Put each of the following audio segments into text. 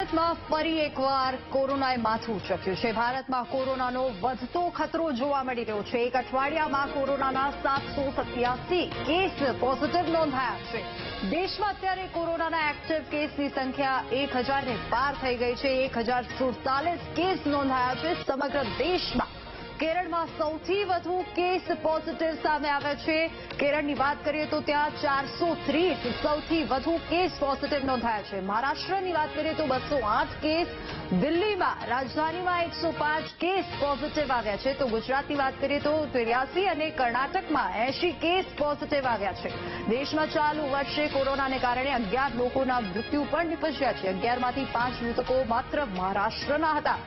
ભારતમાં ફરી એકવાર કોરોનાએ માથું ઉચક્યું છે। ભારતમાં કોરોનાનો વધતો ખતરો જોવા મળી રહ્યો છે। એક અઠવાડિયામાં કોરોનાના 787 કેસ પોઝિટિવ નોંધાયા છે। દેશમાં અત્યારે કોરોનાના એક્ટિવ કેસની સંખ્યા 1000ને પાર થઈ ગઈ છે। 1047 કેસ નોંધાયા છે સમગ્ર દેશમાં। કેરળમાં સૌથી વધુ કેસ પોઝિટિવ સામે આવ્યા છે। કેરળની વાત કરીએ તો ત્યાં 430 સૌથી વધુ કેસ પોઝિટિવ નોંધાયા છે। મહારાષ્ટ્રની વાત કરીએ તો 208 કેસ, દિલ્હીમાં રાજધાનીમાં 105 કેસ પોઝિટિવ આવ્યા છે। તો ગુજરાતની વાત કરીએ તો 83 અને કર્ણાટકમાં 80 કેસ પોઝિટિવ આવ્યા છે। દેશમાં ચાલુ વર્ષે કોરોનાને કારણે 11 લોકોના મૃત્યુ પણ નિપજ્યા છે। 11માંથી 5 મૃતકો માત્ર મહારાષ્ટ્રના હતા।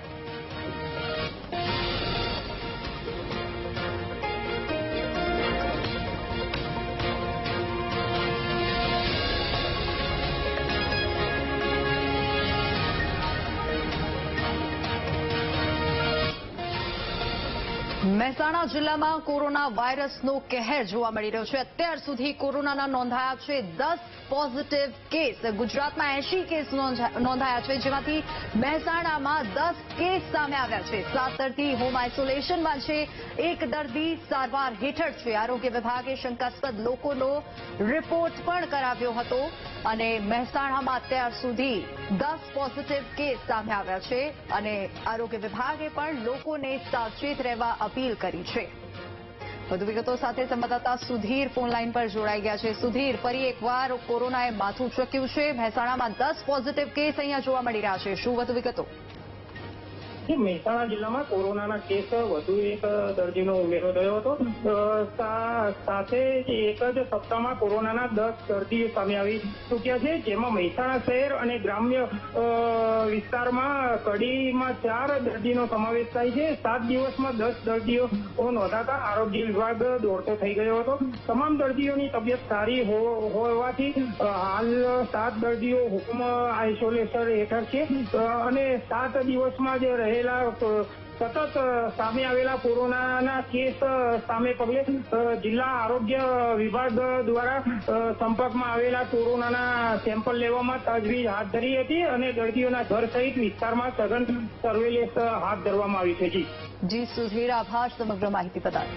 મહેસાણા જિલ્લામાં કોરોના વાયરસનો કહેર જોવા મળી રહ્યો છે। અત્યાર સુધી કોરોનાના નોંધાયા છે 10 પોઝિટિવ કેસ। ગુજરાતમાં 80 કેસ નોંધાયા છે, જેમાંથી મહેસાણામાં 10 કેસ સામે આવ્યા છે। 7 દર્દી હોમ આઇસોલેશનમાં છે, 1 દર્દી સારવાર હેઠળ છે। આરોગ્ય વિભાગે શંકાસ્પદ લોકોનો રિપોર્ટ પણ કરાવ્યો હતો અને મહેસાણામાં અત્યાર સુધી 10 પોઝિટિવ કેસ સામે આવ્યા છે અને આરોગ્ય વિભાગે પણ લોકોને સાવચેત રહેવા અપીલ કરી છે। વધુ વિગતો સાથે સંવાદદાતા સુધીર ફોનલાઈન પર જોડાઈ ગયા છે। સુધીર, ફરી એકવાર કોરોનાએ માથું ઉચક્યું છે। મહેસાણામાં 10 પોઝિટિવ કેસ અહીંયા જોવા મળી રહ્યા છે। શું વધુ વિગતો? મહેસાણા જિલ્લામાં કોરોનાના કેસ વધુ એક દર્દીનો ઉમેરો થયો હતો। સાથે એક જ સપ્તાહમાં કોરોનાના 10 દર્દીઓ સામે આવી ચૂક્યા છે, જેમાં મહેસાણા શહેર અને ગ્રામ્ય વિસ્તારમાં કડીમાં 4 દર્દીનો સમાવેશ થાય છે। 7 દિવસમાં 10 દર્દીઓ નોંધાતા આરોગ્ય વિભાગ દોડતો થઈ ગયો હતો। તમામ દર્દીઓની તબિયત સારી હોવાથી હાલ 7 દર્દીઓ હોમ આઇસોલેશન હેઠળ છે અને 7 દિવસમાં જ રહેલા સતત સામે આવેલા કોરોનાના કેસ સામે પગલે જિલ્લા આરોગ્ય વિભાગ દ્વારા સંપર્કમાં આવેલા કોરોનાના સેમ્પલ લેવામાં તજવીજ હાથ ધરી હતી અને દર્દીઓના ઘર સહિત વિસ્તારમાં સઘન સર્વેલન્સ હાથ ધરવામાં આવી છે। જી સુધીર, આભાર સમગ્ર માહિતી બદલ।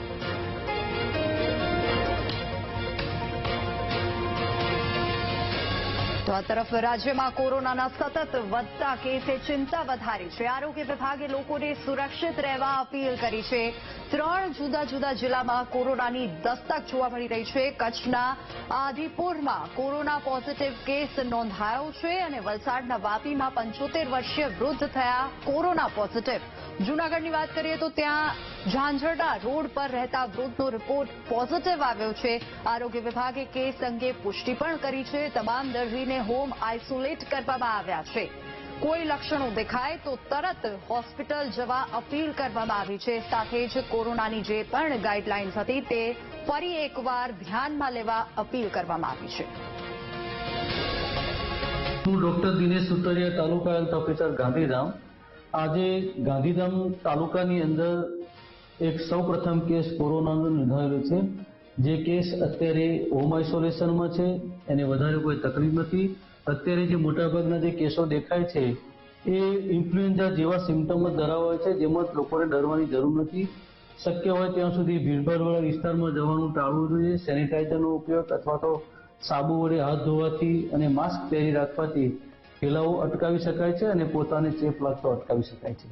તો આ તરફ રાજ્યમાં કોરોનાના સતત વધતા કેસે ચિંતા વધારી છે। આરોગ્ય વિભાગે લોકોને સુરક્ષિત રહેવા અપીલ કરી છે। 3 જુદા જુદા જિલ્લામાં કોરોનાની દસ્તક જોવા મળી રહી છે। કચ્છના આદિપુરમાં કોરોના પોઝિટિવ કેસ નોંધાયો છે અને વલસાડના વાપીમાં 75 વર્ષીય વૃદ્ધ થયા કોરોના પોઝિટિવ। જૂનાગઢની વાત કરીએ તો ત્યાં ઝાંઝરડા રોડ પર રહેતા વૃદ્ધનો રિપોર્ટ પોઝિટિવ આવ્યો છે। આરોગ્ય વિભાગે કેસ અંગે પુષ્ટિ પણ કરી છે। તમામ દર્દીને હોમ આઇસોલેટ કરવામાં આવ્યા છે। કોઈ લક્ષણો દેખાય તો તરત હોસ્પિટલ જવા અપીલ કરવામાં આવી છે। સાથે જ કોરોનાની જે પણ ગાઈડલાઇન્સ હતી તે ફરી એકવાર ધ્યાનમાં લેવા અપીલ કરવામાં આવી છે। હું ડોક્ટર દિનેશ સુતરિયા, તાલુકા હેલ્થ ઓફિસર ગાંધીધામ। આજે ગાંધીધામ તાલુકાની અંદર એક સૌપ્રથમ કેસ કોરોનાનો નોંધાયેલો છે। જે કેસ અત્યારે હોમ આઇસોલેશનમાં છે, એને વધારે કોઈ તકલીફ નથી। અત્યારે જે મોટાભાગના જે કેસો દેખાય છે એ ઇન્ફ્લુએન્ઝા જેવા સિમ્ટમ જ ધરાવે છે, જેમાં લોકોને ડરવાની જરૂર નથી। શક્ય હોય ત્યાં સુધી ભીડભાડવાળા વિસ્તારમાં જવાનું ટાળવું જોઈએ। સેનિટાઈઝરનો ઉપયોગ અથવા તો સાબુ વડે હાથ ધોવાથી અને માસ્ક પહેરી રાખવાથી ફેલાવો અટકાવી શકાય છે અને પોતાને ચેપ લાગતો અટકાવી શકાય છે।